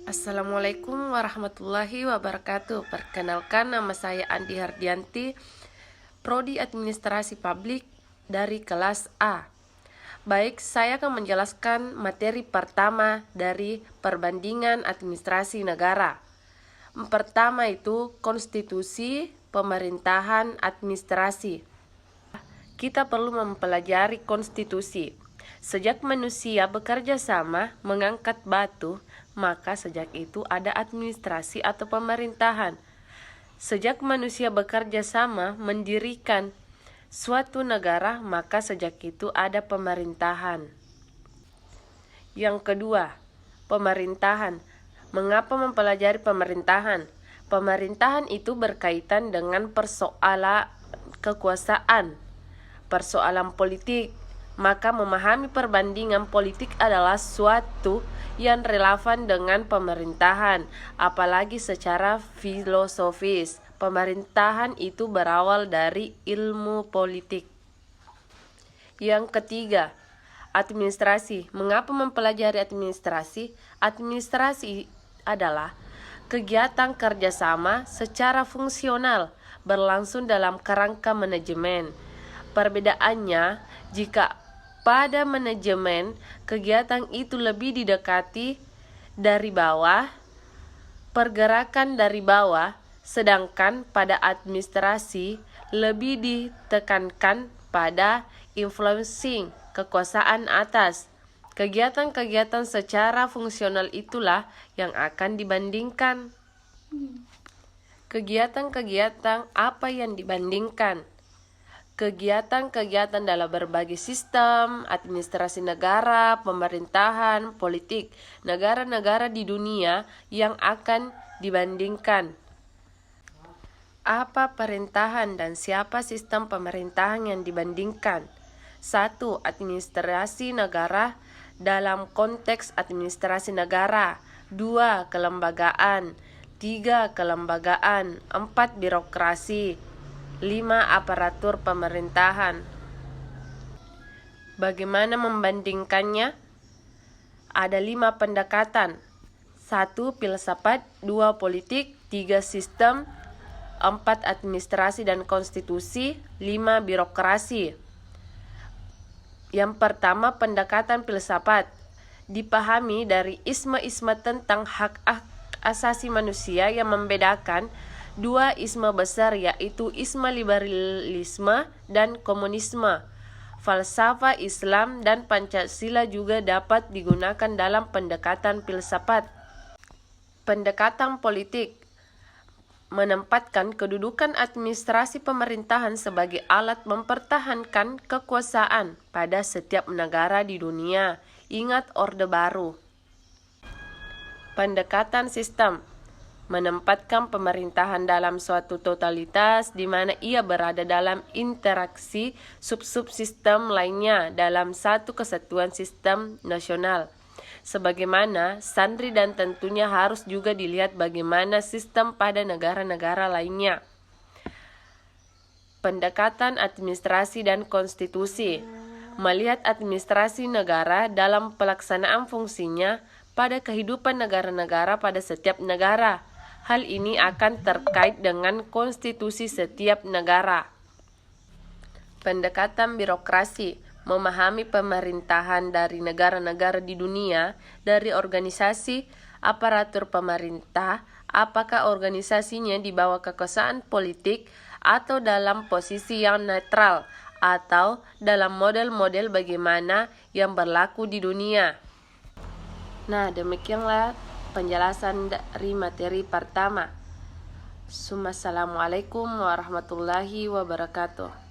Assalamualaikum warahmatullahi wabarakatuh. Perkenalkan, nama saya Andi Hardianti, Prodi Administrasi Publik dari kelas A. Baik, saya akan menjelaskan materi pertama dari perbandingan administrasi negara. Pertama itu konstitusi, pemerintahan, administrasi. Kita perlu mempelajari konstitusi. Sejak manusia bekerja sama mengangkat batu, maka sejak itu ada administrasi atau pemerintahan. Sejak manusia bekerja sama mendirikan suatu negara, maka sejak itu ada pemerintahan. Yang kedua, pemerintahan. Mengapa mempelajari pemerintahan? Pemerintahan itu berkaitan dengan persoalan kekuasaan, persoalan politik. Maka memahami perbandingan politik adalah suatu yang relevan dengan pemerintahan, apalagi secara filosofis. Pemerintahan itu berawal dari ilmu politik. Yang ketiga, administrasi. Mengapa mempelajari administrasi? Administrasi adalah kegiatan kerjasama secara fungsional berlangsung dalam kerangka manajemen. Perbedaannya, jika pada manajemen, kegiatan itu lebih didekati dari bawah, pergerakan dari bawah, sedangkan pada administrasi lebih ditekankan pada influencing, kekuasaan atas. Kegiatan-kegiatan secara fungsional itulah yang akan dibandingkan. Kegiatan-kegiatan apa yang dibandingkan? Kegiatan-kegiatan dalam berbagai sistem, administrasi negara, pemerintahan, politik, negara-negara di dunia yang akan dibandingkan. Apa pemerintahan dan siapa sistem pemerintahan yang dibandingkan? 1. Administrasi negara dalam konteks administrasi negara. 2. Kelembagaan. 3. Kelembagaan. 4. Birokrasi. 5. Aparatur pemerintahan. Bagaimana membandingkannya? Ada 5 pendekatan. 1. Filsafat. 2. Politik. 3. Sistem. 4. Administrasi dan konstitusi. 5. Birokrasi. Yang pertama, pendekatan filsafat. Dipahami dari isme-isme tentang hak asasi manusia yang membedakan dua isme besar, yaitu isme liberalisme dan komunisme. Falsafah Islam dan Pancasila juga dapat digunakan dalam pendekatan filsafat. Pendekatan politik menempatkan kedudukan administrasi pemerintahan sebagai alat mempertahankan kekuasaan pada setiap negara di dunia. Ingat Orde Baru. Pendekatan sistem menempatkan pemerintahan dalam suatu totalitas di mana ia berada dalam interaksi sub-subsistem lainnya dalam satu kesatuan sistem nasional. Sebagaimana sandri dan tentunya harus juga dilihat bagaimana sistem pada negara-negara lainnya. Pendekatan administrasi dan konstitusi melihat administrasi negara dalam pelaksanaan fungsinya pada kehidupan negara-negara pada setiap negara. Hal ini akan terkait dengan konstitusi setiap negara. Pendekatan birokrasi memahami pemerintahan dari negara-negara di dunia, dari organisasi aparatur pemerintah, apakah organisasinya di bawah kekuasaan politik atau dalam posisi yang netral, atau dalam model-model bagaimana yang berlaku di dunia. Nah, demikianlah penjelasan dari materi pertama. Assalamualaikum warahmatullahi wabarakatuh.